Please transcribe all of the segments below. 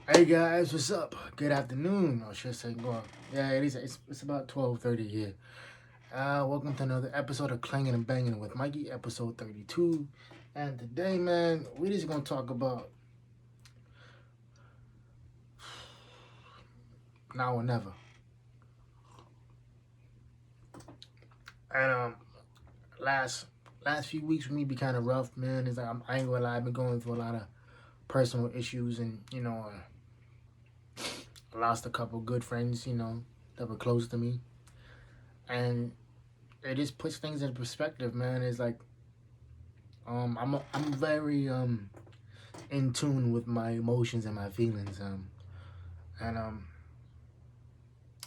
Hey guys, what's up? Good afternoon, or should I say, well, yeah, it is. It's about 12:30 here. Welcome to another episode of Clangin and Bangin with Mikey, episode 32. And today, man, we just gonna talk about now or never. And last last few weeks for me be kind of rough, man. It's like I ain't gonna lie, I've been going through a lot of personal issues, and I lost a couple good friends, that were close to me, and it just puts things in perspective, man. It's like I'm very in tune with my emotions and my feelings. And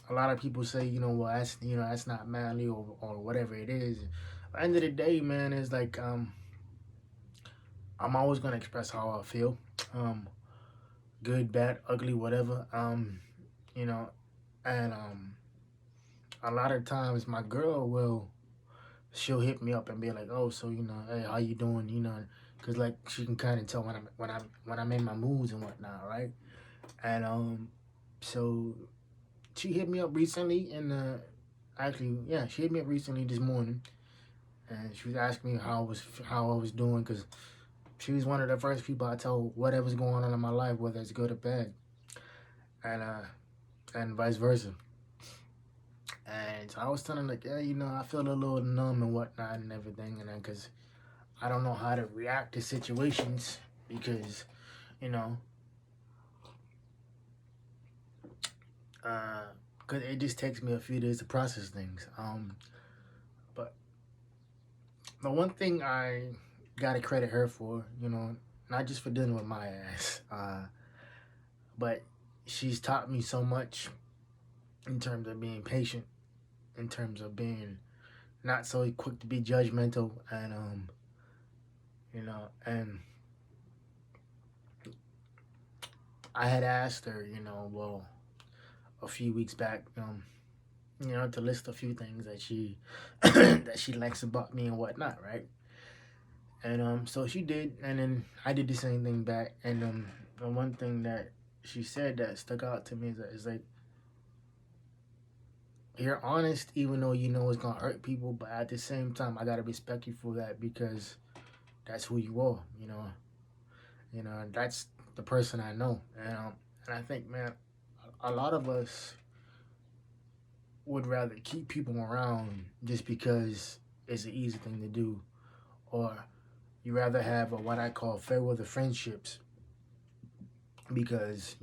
A lot of people say, well, that's not manly or whatever it is. At the end of the day, man, it's like I'm always gonna express how I feel, um, good, bad, ugly, whatever. You know, and A lot of times my girl will she'll hit me up and be like, oh, so hey, how you doing? Cause like she can kind of tell when I'm in my moods and whatnot, right? And so she hit me up recently, and actually, yeah, she hit me up recently this morning, and she was asking me how I was doing, cause she was one of the first people I tell whatever's going on in my life, whether it's good or bad, and vice versa. And so I was telling her like, yeah, I feel a little numb and whatnot and everything, and then cause I don't know how to react to situations because you know, cause it just takes me a few days to process things. But the one thing I gotta credit her for, not just for dealing with my ass, but she's taught me so much in terms of being patient, in terms of being not so quick to be judgmental, and and I had asked her, well, a few weeks back, to list a few things that she that she likes about me and whatnot, right? And so she did, and then I did the same thing back. And the one thing that she said that stuck out to me is like, you're honest, even though you know it's gonna hurt people, but at the same time, I gotta respect you for that because that's who you are, and that's the person I know, and I think, man, a lot of us would rather keep people around just because it's an easy thing to do, or you rather have what I call fair weather friendships because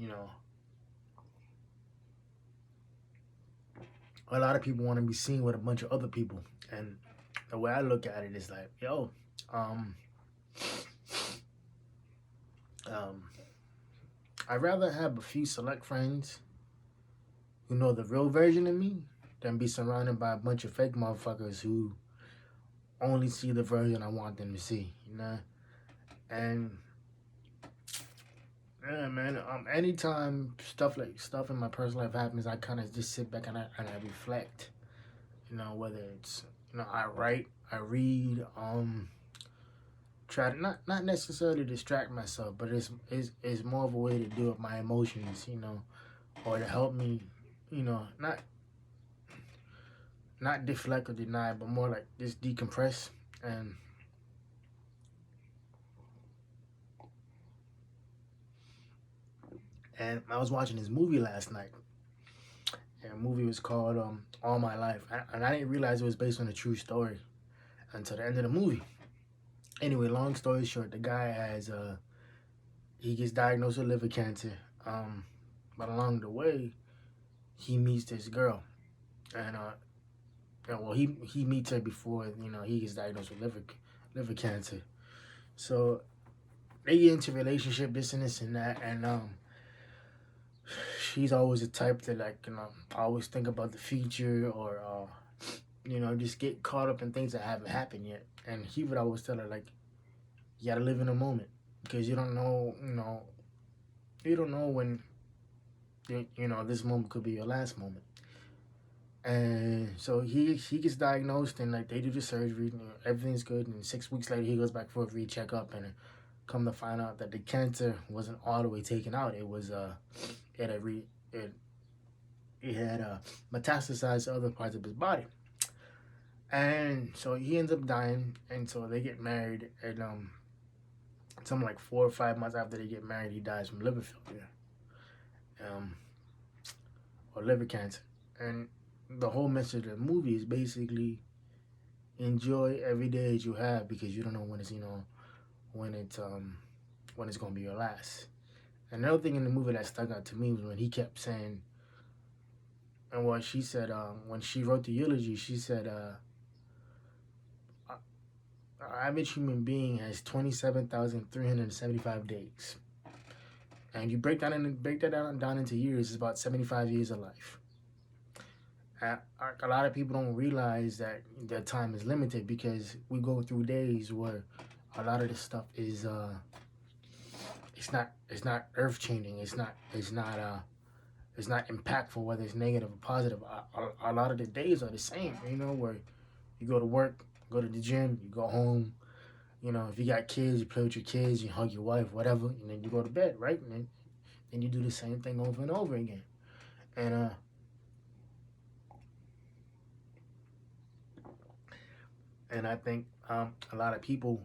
a lot of people want to be seen with a bunch of other people, and the way I look at it is like, yo, um, um, I'd rather have a few select friends who know the real version of me than be surrounded by a bunch of fake motherfuckers who only see the version I want them to see, And yeah, man. Anytime stuff in my personal life happens, I kind of just sit back and I reflect. Whether it's I write, I read, try to not necessarily distract myself, but it's more of a way to deal with my emotions, or to help me, not deflect or deny, but more like just decompress. And and I was watching this movie last night. And the movie was called All My Life, and I didn't realize it was based on a true story until the end of the movie. Anyway, long story short, the guy he gets diagnosed with liver cancer. But along the way, he meets this girl, and well, he meets her before he gets diagnosed with liver cancer. So they get into a relationship, this and that, and she's always the type that, like, always think about the future, or just get caught up in things that haven't happened yet. And he would always tell her, like, you gotta live in the moment because you don't know when this moment could be your last moment. And so he gets diagnosed, and like they do the surgery, everything's good, and 6 weeks later he goes back for a re checkup, and come to find out that the cancer wasn't all the way taken out. It was it had it it had metastasized to other parts of his body, and so he ends up dying. And so they get married, and something like 4 or 5 months after they get married, he dies from liver failure, um, or liver cancer. And the whole message of the movie is basically enjoy every day that you have because you don't know when when it's when it's gonna be your last. Another thing in the movie that stuck out to me was when he kept saying, and what she said, when she wrote the eulogy, she said, average human being has 27,375 days. And you break that down into years, it's about 75 years of life. A lot of people don't realize that their time is limited because we go through days where a lot of this stuff is it's not earth changing. It's not impactful whether it's negative or positive. A lot of the days are the same. You know, where you go to work, go to the gym, you go home. You know, if you got kids, you play with your kids, you hug your wife, whatever, and then you go to bed, right? And then you do the same thing over and over again. And I think a lot of people,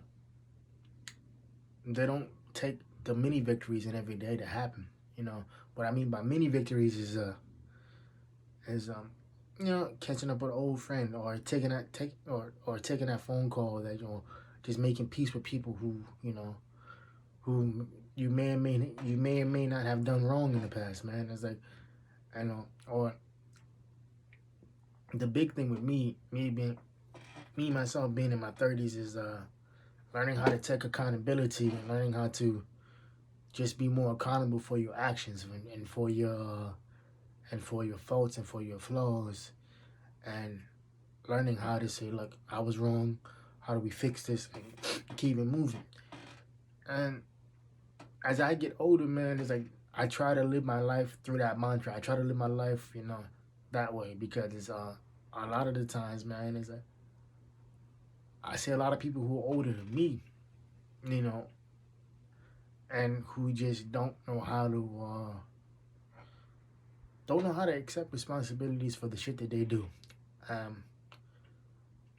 they don't take the mini victories in every day to happen. You know what I mean by mini victories is you know, catching up with an old friend, or taking that phone call, that, you know, just making peace with people who, you know, who you may or may not have done wrong in the past, man. It's like, I know. Or the big thing with me myself being in my 30s is learning how to take accountability, and learning how to just be more accountable for your actions, and for your faults and for your flaws, and learning how to say, look, I was wrong. How do we fix this and keep it moving? And as I get older, man, it's like I try to live my life through that mantra. I try to live my life, you know, that way, because it's a lot of the times, man, is like I see a lot of people who are older than me, you know, and who just don't know how to accept responsibilities for the shit that they do. Um,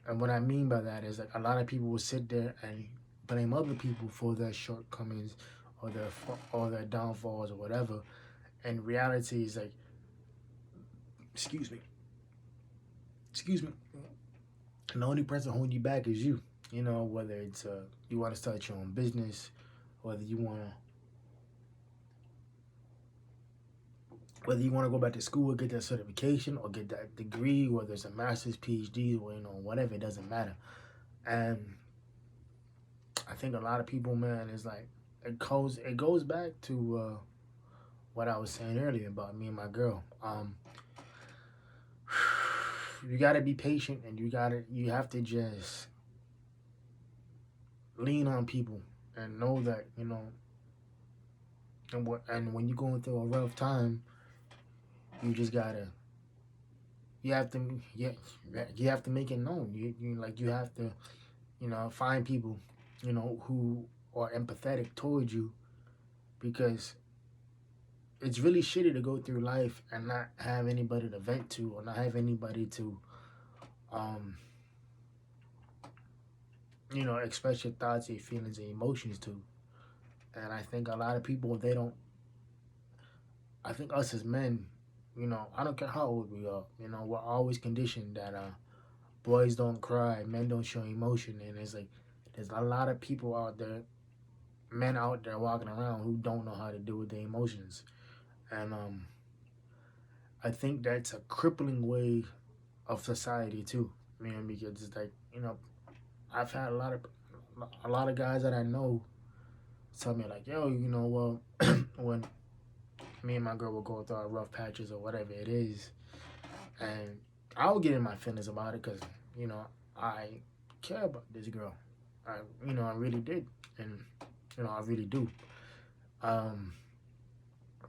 and what I mean by that is, like, a lot of people will sit there and blame other people for their shortcomings, or their downfalls or whatever. And reality is like, excuse me, excuse me. And the only person holding you back is you. You know, whether it's you want to start your own business, whether you want to go back to school, get that certification, or get that degree, whether it's a master's, PhD, or, you know, whatever, it doesn't matter. And I think a lot of people, man, is like, it goes back to what I was saying earlier about me and my girl. You gotta be patient, and you have to just lean on people, and know that, you know, and when you're going through a rough time, you just gotta you have to yeah you have to make it known. You have to, you know, find people, you know, who are empathetic towards you, because it's really shitty to go through life and not have anybody to vent to, or not have anybody to um you know, express your thoughts, your feelings, and emotions to. And I think a lot of people, they don't. I think us as men, you know, I don't care how old we are, you know, we're always conditioned that boys don't cry, men don't show emotion, and it's like there's a lot of people out there, men out there walking around who don't know how to deal with their emotions. And I think that's a crippling way of society too, man, because it's like, you know, I've had a lot of guys that I know tell me, like, yo, you know, well, when me and my girl will go through our rough patches or whatever it is, and I'll get in my feelings about it, because, you know, I care about this girl. I really did, and, you know, I really do. Um,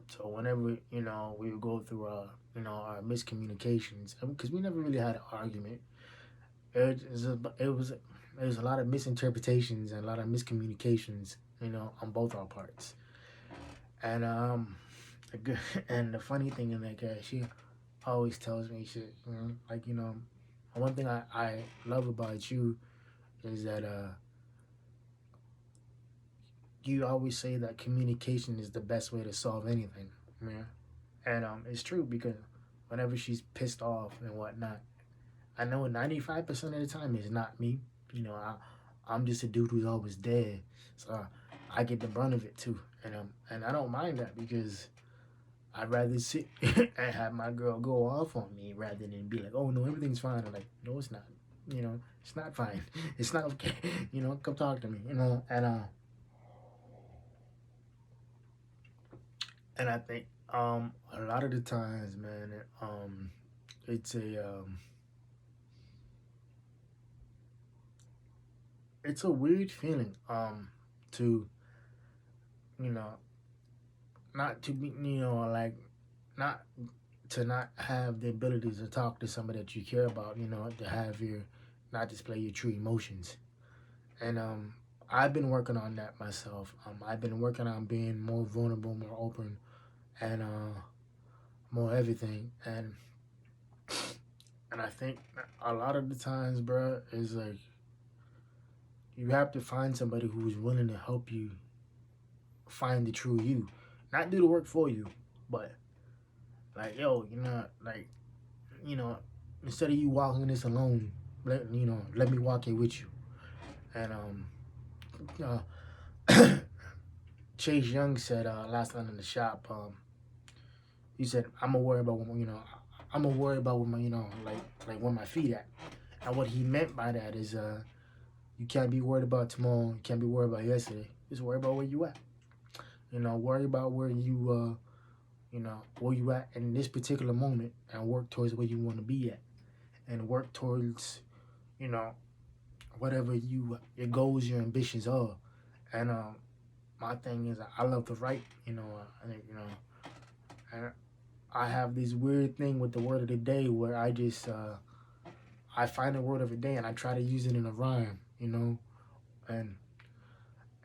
so whenever, you know, we would go through you know, our miscommunications, because we never really had an argument. It was a lot of misinterpretations and a lot of miscommunications, on both our parts. And and the funny thing is like she always tells me shit, like one thing I love about you is that you always say that communication is the best way to solve anything, man. And it's true because whenever she's pissed off and whatnot, I know 95% of the time it's not me. I'm just a dude who's always dead, so I get the brunt of it too, and I don't mind that because I'd rather sit and have my girl go off on me rather than be like, oh no, everything's fine. I'm like, no, it's not. It's not fine. It's not okay. Come talk to me. And I think a lot of the times, man, it's a weird feeling to you know not to be like not to not have the ability to talk to somebody that you care about, to have your not display your true emotions. And I've been working on that myself. I've been working on being more vulnerable, more open, and more everything. And I think a lot of the times, bro, is like you have to find somebody who's willing to help you find the true you, not do the work for you, but like, yo, like, you know, instead of you walking this alone, let me walk it with you. And Chase Young said last night in the shop, he said, "I'm gonna worry about I'm gonna worry about what my like where my feet at." And what he meant by that is, you can't be worried about tomorrow. You can't be worried about yesterday. Just worry about where you at. Worry about where you at in this particular moment, and work towards where you want to be at, and work towards, you know, whatever your goals, your ambitions are. And my thing is, I love to write. And I have this weird thing with the word of the day where I just I find a word of the day and I try to use it in a rhyme. And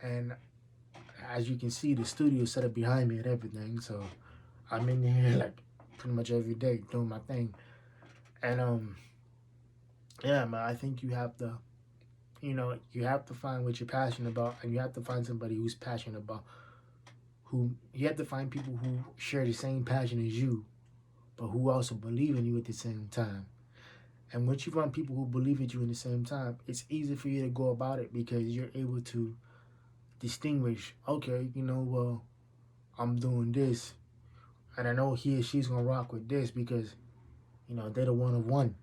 and as you can see, the studio set up behind me and everything, so I'm in here like pretty much every day doing my thing. And yeah, man, I think you have to find what you're passionate about, and you have to find somebody who's passionate about who you have to find people who share the same passion as you, but who also believe in you at the same time. And once you find people who believe in you at the same time, it's easy for you to go about it because you're able to distinguish, okay, well, I'm doing this, and I know he or she's gonna rock with this because, they're the one of one.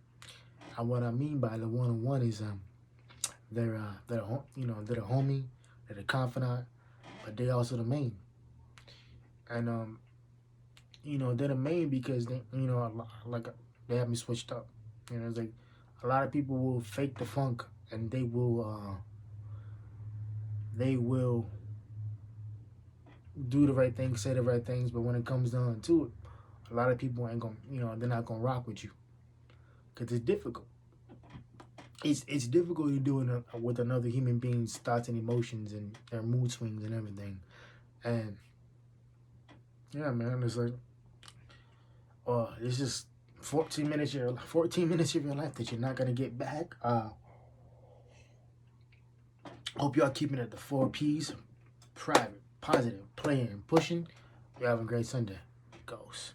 And what I mean by the one of one is they're the homie, they're the confidant, but they also the main. And they're the main because they like they have me switched up. It's like a lot of people will fake the funk and they will do the right things, say the right things, but when it comes down to it, a lot of people ain't gonna, they're not gonna rock with you because it's difficult. It's difficult to do it with another human being's thoughts and emotions and their mood swings and everything. And yeah, man, it's like, it's just 14 minutes of your life that you're not gonna get back. Hope y'all keeping it the 4 P's: private, positive, playing, pushing. You have a great Sunday. Goes.